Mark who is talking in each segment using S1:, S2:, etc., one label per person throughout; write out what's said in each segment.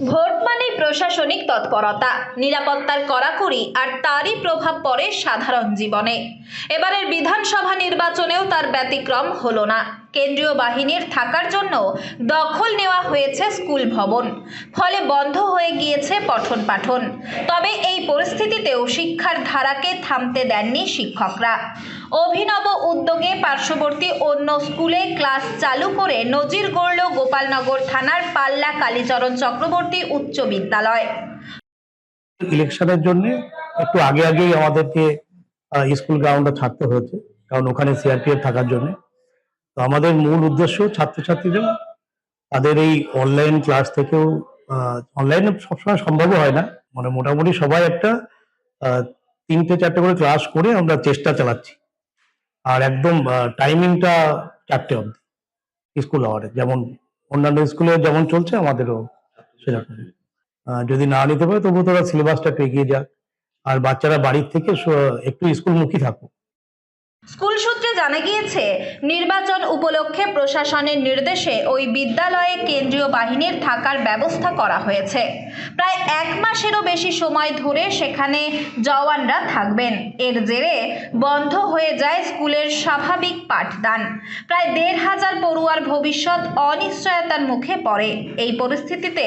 S1: Vote মানেই প্রশাসনিক তৎপরতা, নিরাপত্তার কড়াকড়ি আর তারই প্রভাব পড়ে সাধারণ জীবনে। এবারের বিধানসভা নির্বাচনেও তার ব্যতিক্রম হলো না। কেন্দ্রীয় বাহিনীর থাকার জন্য দখল নেওয়া হয়েছে স্কুল ভবন, ফলে বন্ধ হয়ে গিয়েছে পঠন পাঠন। তবে এই পরিস্থিতিতেও শিক্ষার ধারাকে থামতে দেননি শিক্ষকরা। অভিনব উদ্যোগে পার্শ্ববর্তী অন্য স্কুলে ক্লাস চালু করে নজির গড়ল গোপালনগর থানার পাল্লা কালীচরণ চক্রবর্তী উচ্চ বিদ্যালয়।
S2: ইলেকশনের জন্য একটু আগেই আমাদেরকে স্কুল গ্রাউন্ডে থাকতে হয়েছে, কারণ ওখানে সিআরপিএফ থাকার জন্য। তো আমাদের মূল উদ্দেশ্য ছাত্রছাত্রীরা তাদের এই অনলাইন ক্লাস থেকেও, অনলাইনে সবসময় সম্ভব হয় না, মানে মোটামুটি সবাই একটা 3-4টে করে ক্লাস করে আমরা চেষ্টা চালাচ্ছি। আর একদম টাইমিংটা 4টে অবধি স্কুল আওয়ারে, যেমন অন্যান্য স্কুলে যেমন চলছে আমাদেরও সেরকম। যদি না নিতে পারে তবু তোরা সিলেবাসটা একটু এগিয়ে যাক, আর বাচ্চারা বাড়ির থেকে একটু স্কুলমুখী থাকুক।
S1: স্কুল সূত্রে জানা গিয়েছে, নির্বাচন উপলক্ষে প্রশাসনের নির্দেশে ওই বিদ্যালয়ে কেন্দ্রীয় বাহিনীর থাকার ব্যবস্থা করা হয়েছে। প্রায় 1 মাসেরও বেশি সময় ধরে সেখানে জওয়ানরা থাকবেন। এর জেরে বন্ধ হয়ে যায় স্কুলের স্বাভাবিক পাঠদান। প্রায় 1,500 পড়ুয়ার ভবিষ্যৎ অনিশ্চয়তার মুখে পড়ে। এই পরিস্থিতিতে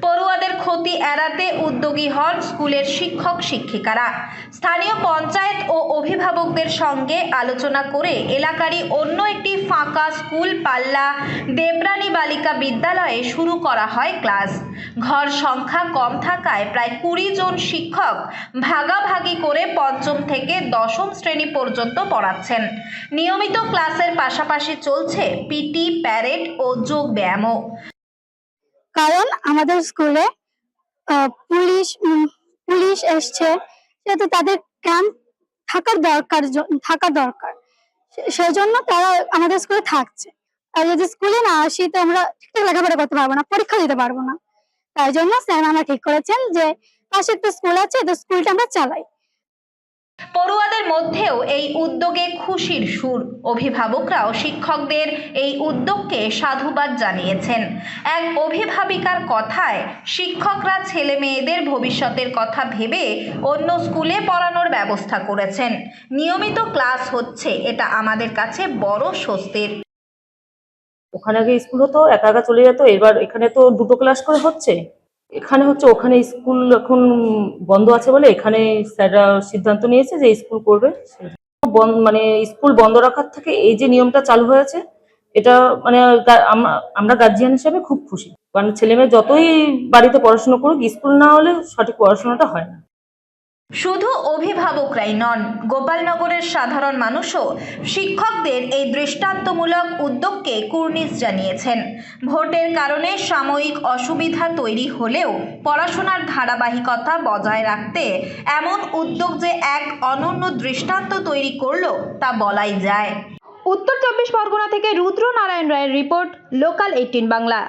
S1: পড়ুয়াদের ক্ষতি এড়াতে উদ্যোগী হন স্কুলের শিক্ষক শিক্ষিকারা। স্থানীয় পঞ্চায়েত ও অভিভাবকদের সঙ্গে আলোচনা করে এলাকারই অন্য একটি ফাঁকা স্কুল পাল্লা দেবরানী বালিকা বিদ্যালয়ে শুরু করা হয় ক্লাস। ঘর সংখ্যা কম থাকায় প্রায় 20 জন শিক্ষক ভাগাভাগি করে 5ম থেকে 10ম শ্রেণী পর্যন্ত পড়াচ্ছেন। নিয়মিত ক্লাসের পাশাপাশি চলছে পিটি, প্যারেড ও যোগ ব্যায়ামও।
S3: কারণ আমাদের স্কুলে পুলিশ এসছে, সেহেতু তাদের ক্যাম্প থাকার দরকার, সেজন্য তারা আমাদের স্কুলে থাকছে। আর যদি স্কুলে না আসি তো আমরা ঠিকঠাক লেখাপড়া করতে পারবো না, পরীক্ষা দিতে পারবো না। তাই জন্য স্যার আমরা ঠিক করেছেন যে পাশে একটা স্কুল আছে, তো স্কুলটা আমরা চালাই।
S1: পড়ুয়াদের মধ্যেও এই উদ্যোগে খুশির সুর। অভিভাবকরাও শিক্ষকদের এই উদ্যোগকে সাধুবাদ জানিয়েছেন। এক অভিভাবিকার কথায়, শিক্ষকরা ছেলে মেয়েদের ভবিষ্যতের কথা ভেবে অন্য স্কুলে পড়ানোর ব্যবস্থা করেছেন। নিয়মিত ক্লাস হচ্ছে, এটা আমাদের কাছে বড় স্বস্তির।
S4: ওখানে আগে স্কুল হতো, একা একা চলে যেত, এবার এখানে তো 2টো ক্লাস করে হচ্ছে। এখানে হচ্ছে, ওখানে স্কুল এখন বন্ধ আছে বলে এখানে স্যাররা সিদ্ধান্ত নিয়েছে যে স্কুল করবে। মানে স্কুল বন্ধ রাখার থেকে এই যে নিয়মটা চালু হয়েছে, এটা মানে আমরা গার্জিয়ান হিসেবে খুব খুশি। কারণ ছেলে মেয়ে যতই বাড়িতে পড়াশোনা করুক, স্কুল না হলে সঠিক পড়াশোনাটা হয় না।
S1: শুধু অভিভাবকরাই নন, গোপালনগরের সাধারণ মানুষও শিক্ষকদের এই দৃষ্টান্তমূলক উদ্যোগকে কুর্নিশ জানিয়েছেন। ভোটের কারণে সাময়িক অসুবিধা তৈরি হলেও পড়াশোনার ধারাবাহিকতা বজায় রাখতে এমন উদ্যোগ যে এক অনন্য দৃষ্টান্ত তৈরি করলো তা বলাই যায়। উত্তর 24 পরগনা থেকে রুদ্র নারায়ণ রায়ের রিপোর্ট, লোকাল 18 বাংলা।